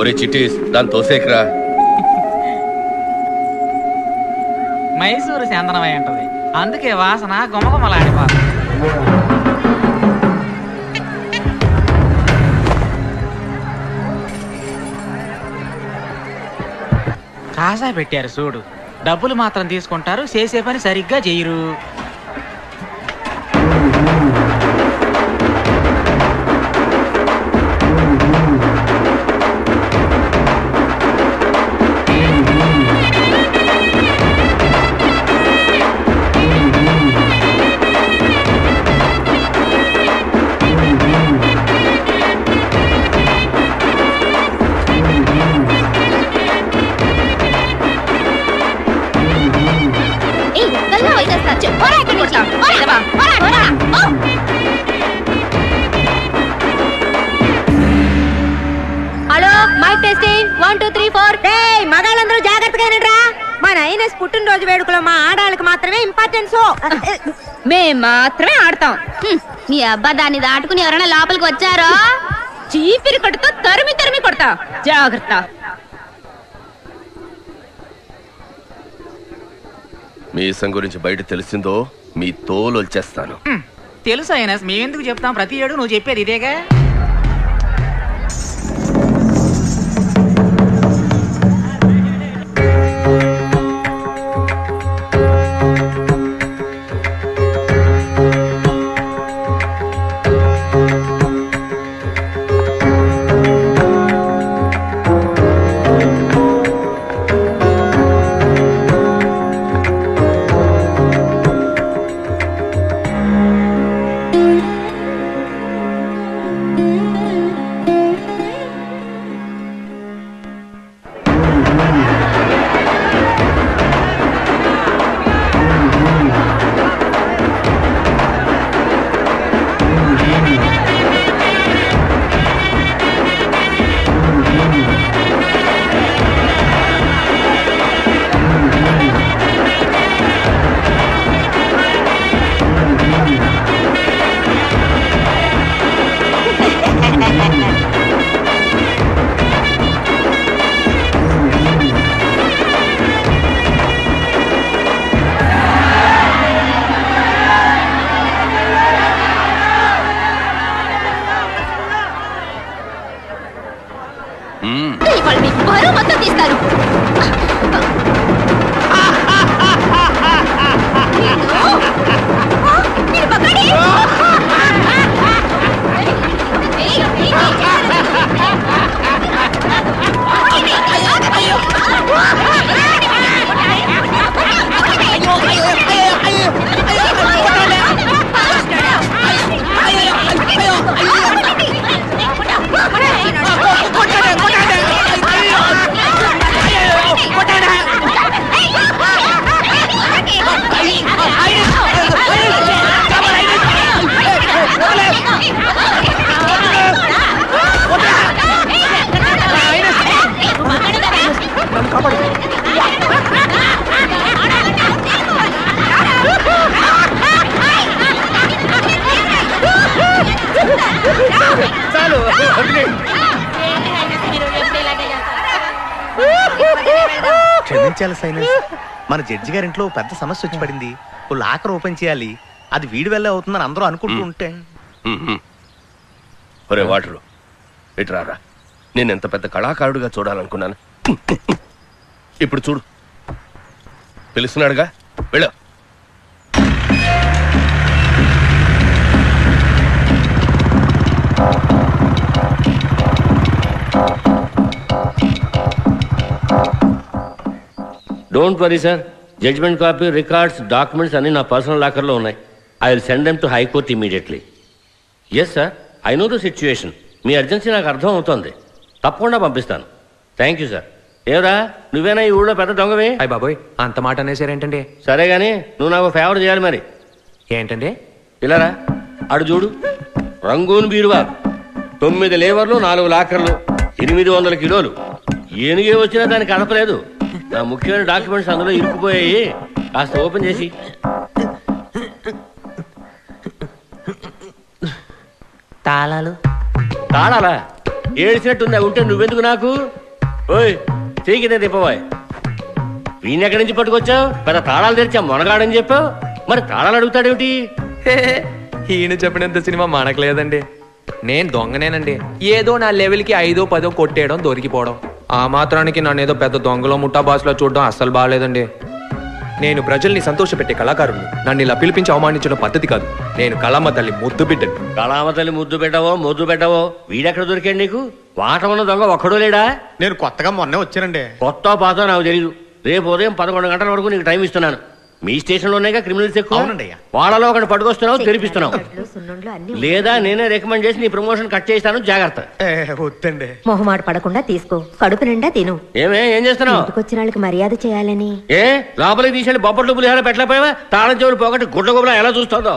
ఒరే చిట్టీస్ దాని తోసేకరా. మైసూరు చందనమై ఉంటది, అందుకే వాసన గుమగుమలాడిపోతుంది. కాసా పెట్టారు చూడు, డబ్బులు మాత్రం తీసుకుంటారు, చేసే పని సరిగ్గా చేయరు. Hello, mic testing 1 2 3 4. మగాళ్ళందరూ జాగ్రత్తగా రా. మా నైనస్ పుట్టినరోజు వేడుకలో మా ఆడాళ్ళకి మాత్రమే ఇంపార్టెన్స్. మేం మాత్రమే ఆడతాం. నీ అబ్బా దాన్ని దాటుకుని ఎవరైనా లోపలికి వచ్చారో చీపిరి కొట్టుతో తరిమి తరిమి కొడతా, జాగ్రత్త. మీసం గురించి బయట తెలిసిందో మీ తోలు వచ్చేస్తాను. తెలుసు అయినా మేమెందుకు చెప్తాం, ప్రతి ఏడు నువ్వు చెప్పేది ఇదేగా. మొత్తం తీస్తారు. క్షమించాలి సైనస్, మన జడ్జి గారింట్లో పెద్ద సమస్య వచ్చి పడింది. లాకర్ ఓపెన్ చేయాలి, అది వీడి వల్లే అవుతుందని అందరూ అనుకుంటూ ఉంటే. ఒరే వాటరు ఇటు రారా, నేను ఎంత పెద్ద కళాకారుడిగా చూడాలనుకున్నాను. ఇప్పుడు చూడు, పిలుస్తున్నాడుగా, వెళ్ళు. Don't worry sir, judgment copy, records, documents అన్నీ నా పర్సనల్ లాకర్లో ఉన్నాయి. I will send them to high court immediately. Yes sir, I know the situation. మీ అర్జెన్సీ నాకు అర్థం అవుతోంది. తప్పకుండా పంపిస్తాను. Thank you sir. ఏవరా, నువ్వేనా ఈ ఊళ్ళో పెద్ద దొంగవి? అయ్య బాబోయ్, అంత మాట అనేసారేంటండి? సరే కానీ నువ్వు నాకు ఫేవర్ చేయాలి మరి. ఏంటండి? ఇలారా, అడు చూడు, రంగూన్ బీరువా, 9 లేవర్లు, 4 లాకర్లు, 800 కిలోలు. ఏనుగే వచ్చినా దానికి కదపలేదు. నా ముఖ్యమైన డాక్యుమెంట్స్ అందులో ఇరుక్కుపోయాయి. కాస్త ఓపెన్ చేసి. తాళాలు? తాళాలా? ఏడ్చినట్టుందా? ఉంటే నువ్వెందుకు నాకు? ఓయ్ తీగితే తిప్పబోయ్. వీణ్ ఎక్కడి నుంచి పట్టుకొచ్చావు? పెద్ద తాళాలు తెరిచా మొనగాడని చెప్పావు, మరి తాళాలు అడుగుతాడేమిటి? ఈయన చెప్పినంత సినిమా మనకలేదండి. నేను దొంగనేనండి. ఏదో నా లెవెల్కి 5, 10 కొట్టేయడం, దొరికిపోవడం. ఆ మాత్రానికి నన్ను ఏదో పెద్ద దొంగలో ముఠా బాస్లో చూడడం అస్సలు బాగాలేదండి. నేను ప్రజల్ని సంతోషపెట్టే కళాకారుణ్ణి. నన్ను ఇలా పిలిపించి అవమానించడం పద్ధతి కాదు. నేను కళమ్మ తల్లి ముద్దు బిడ్డను. కళామ తల్లి ముద్దు పెట్టవో వీడెక్కడ దొరికాడు నీకు? వాట ఉన్న దొంగ ఒక్కడో లేడా? నేను కొత్తగా మొన్నే వచ్చానండి. కొత్త పాతో నాకు తెలీదు. రేపు ఉదయం 11 గంటల వరకు నీకు టైం ఇస్తున్నాను. మీ స్టేషన్ లోనేగా క్రిమినల్స్ ఎక్కువ. వాళ్ళలో ఒకటి పట్టుకొస్తున్నావు, తెరిపిస్తున్నావు. లేదా నేనే రికమెండ్ చేసి నీ ప్రమోషన్ కట్ చేస్తాను, జాగ్రత్త. వద్దండి. మొహమాట పడకుండా తీసుకో, కడుపు నిండా తిను. ఏం చేస్తున్నావు? వచ్చిన వాళ్ళకి మర్యాద చేయాలని. ఏ లోపలికి తీసేది బొబ్బట్లు పులిహార పెట్టలేకపోయావా? తాళం చెవులు పోగొట్టి గుడ్ల గుబలా ఎలా చూస్తుందో.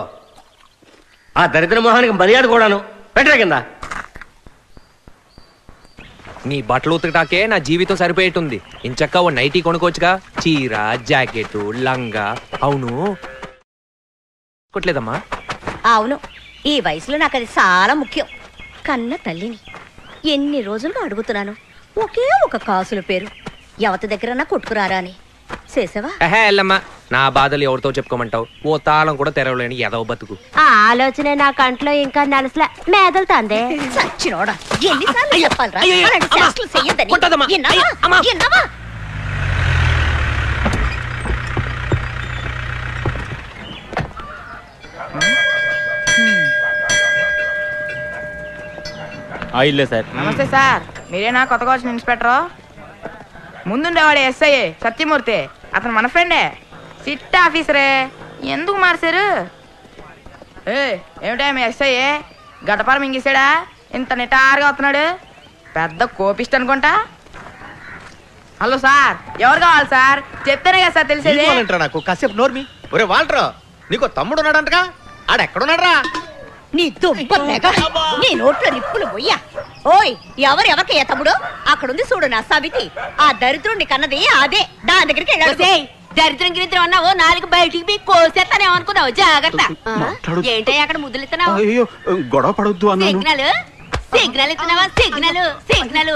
ఆ దరిద్ర మొహానికి మర్యాద కూడాను పెట్టరా కింద. నీ బట్టలు ఉతకటాకే నా జీవితం సరిపోయేటుంది. ఇంచక్క ఓ నైటీ కొనుక్కోవచ్చుగా. చీర, జాకెట్, లంగా. అవును కొట్లేదమ్మా? అవును, ఈ వయసులో నాకు అది చాలా ముఖ్యం. కన్న తల్లిని ఎన్ని రోజులుగా అడుగుతున్నాను, ఒకే ఒక కాసుల పేరు ఎవరి దగ్గర కొట్టుకురారా అని. చేసావా? ఎల్లమ్మా, నా బాధలు ఎవరితో చెప్పుకోమంటావు? ఓ తాళం కూడా తెరవలేని ఎదవ బతుకు. ఆ ఆలోచన నా కంట్లో ఇంకా నలసలా మేదలుతాందే. సచ్చినోడా, ఎన్నిసార్లు చెప్పాలిరా అలాంటి చేష్టలు చెయ్యొద్దని? విన్నావా? ఇల్లే సార్. నమస్తే సార్, మీరేనా కొత్తగా వచ్చిన ఇన్స్పెక్టర్? ముందుండేవాడు ఎస్ఐ సత్యమూర్తి, అతను మన ఫ్రెండే, సిట్ ఆఫీసరే. ఎందుకు మార్చారు? ఏమిటా మీ ఎస్ఐ గడపారం మింగేసాడా? ఇంత నిటారుగా వస్తున్నాడు, పెద్ద కోపిస్ట్ అనుకుంటా. హలో సార్, ఎవరు కావాలి సార్? చెప్తానే కదా సార్ తెలిసేది. నాకు కాసేపు నోర్మి. ఒరే వాల్టర్, నీకు తమ్ముడు ఉన్నాడంటగా, ఆడెక్కడున్నాడ్రా? నీ దుబ్బ నీ నోట్లో నిప్పులు పోయ్యా. ఓయ్, ఎవరికి ఏ తమ్ముడు? అక్కడుంది చూడు నా సవితి. ఆ దరిద్రుడిని కన్నది అదే, దాని దగ్గరికి వెళ్ళాడు. దరిద్రం గిరిద్రం అన్నావు, నాలుగు బయటికి కోసేస్తానేమనుకున్నావు, జాగ్రత్త. ఏంటో అక్కడ ముద్దులు ఇస్తున్నావు? గొడవ పడొద్దు అన్నాను. సిగ్నల్ ఇస్తున్నావా? సిగ్నల్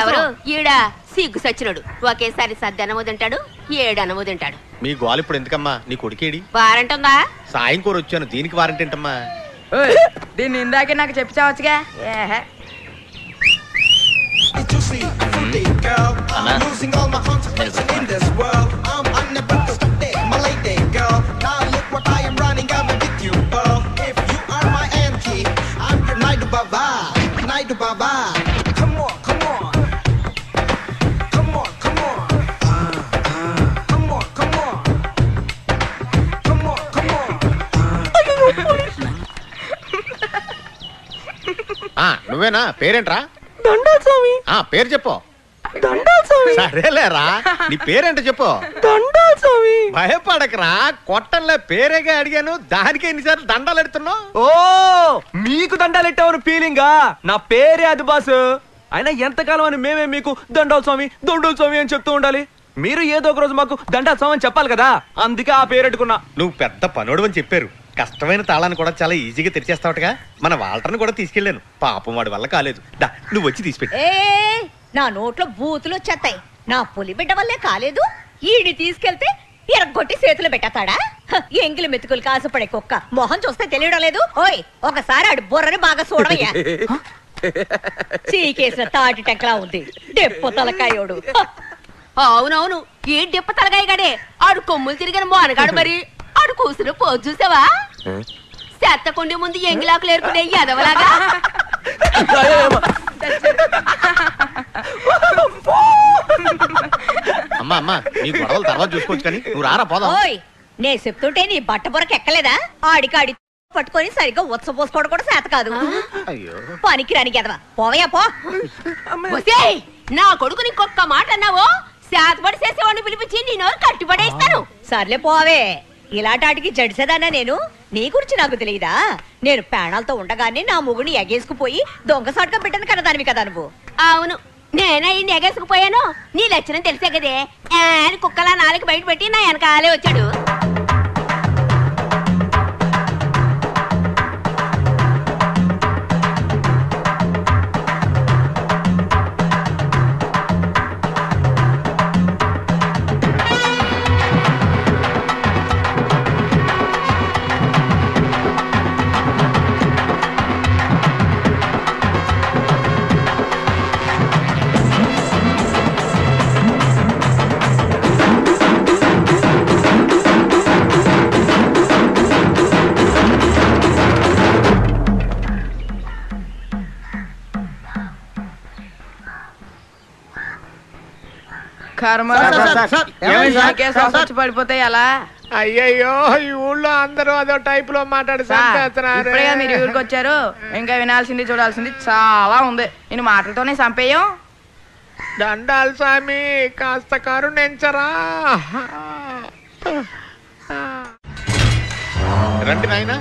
ఎవరు? ఈడా సిగ్గు సచ్చినాడు. ఒకేసారి సద్దనము తింటాడు, 7 అనము తింటాడు. మీ గోల్ ఇప్పుడు ఎందుకమ్మా? నీ కొడుకేడి? వారంట్ ఉందా? సాయం కూర వచ్చాను, దీనికి వారంటీ ఏంటమ్మా? దీన్ని ఇందాకే నాకు చెప్పావచ్చుగా. నువ్వేనా? పేరేంట్రా? దండాల్ స్వామి. పేరు చెప్పు. దండాల్ స్వామి. సరేలేరా, నీ పేరేంటో చెప్పు. దండాల్ స్వామి. భయపడకరా, కొట్టంలో పేరేగా అడిగాను, దానికి ఎన్నిసార్లు దండాలు ఎడుతున్నావు? ఓ, మీకు దండాలు ఎట్టావని ఫీలింగా? నా పేరే అది బాసు. అయినా ఎంతకాలం అని మేమే మీకు దండాల్ స్వామి అని చెప్తూ ఉండాలి? మీరు ఏదో ఒక రోజు మాకు దండాల్ స్వామి అని చెప్పాలి కదా, అందుకే ఆ పేరు పెట్టుకున్నా. నువ్వు పెద్ద పనోడు అని చెప్పారు. కష్టమైన తాళాన్ని కూడా చాలా ఈజీగా తెరిచేస్తావుగా. మన వాల్టర్ని కూడా తీసుకెళ్ళాను, పాపం వాడి వల్ల కాలేదు. నువ్వు వచ్చి తీసిపెట్టి. నా నోట్లో బూతులు వచ్చేస్తాయి. నా పులి బిడ్డ వల్లే కాలేదు, ఈడిని తీసుకెళ్తే ఎరగొట్టి చేతులు పెట్టేస్తాడా? ఎంగిలి మెతుకులు కాసుపడే కుక్క మొహం చూస్తే తెలియడం లేదు. ఓయ్, ఒకసారి ఆడు బుర్రని బాగా చూడవయ్యా. చీకేసిన తాటి టెంకలా ఉంది, డెప్పు తలకాయోడు. అవునవును, ఏ డిప్ప తలగాయ గడే ఆడు కొమ్ములు తిరిగిన మోనగాడు. మరి ఆడు కూసును పోజు చూసావా? చెత్తకుండి ముందు ఎంగిలాకులు ఏరుకునే ఎదవలాగా. అమ్మా నీ గొడవలు తర్వాత చూసుకోవచ్చు కానీ నువ్వు రారా పోదాం. ఓయ్, నే చెప్తుంటే నీ బట్ట బుర్రకు ఎక్కలేదా? ఆడికాడి పట్టుకొని సరిగ్గా ఉత్సపోసుకోవడం కూడా చేత కాదు. పనికి రాని ఎదవా, పోవయ్యా పో. నా కొడుకు నీకొక్క మాట అన్నావో శాతపడి చేసేవాడిని పిలిపించి నేను కట్టుబడేస్తాను. సర్లే పోవే, ఇలాంటికి జడిసేదానా నేను? నీ గురించి నాకు తెలియదా? నేను ప్రాణాలతో ఉండగానే నా మొగుడిని ఎగేసుకుపోయి దొంగసాటుగా పెట్టాను కదా దానివి కదా నువ్వు. అవును, నేనే ఈ ఎగేసుకుపోయాను. నీ లక్షణం తెలిసే కదే, కుక్కలా 4 బయట పెట్టి నా వెనకాలే వచ్చాడు. కర్మ పడిపోతాయి అలా. అయ్యయ్యో ఈ ఊళ్ళో అందరూ అదో టైప్ లో మాట్లాడి ఇప్పుడే మీరు ఊరికి వచ్చారు, ఇంకా వినాల్సింది చూడాల్సింది చాలా ఉంది. నేను మాటలతోనే చంపేయం. దండాలు స్వామి, కాస్త కరుణించరా. రండి నాయనా.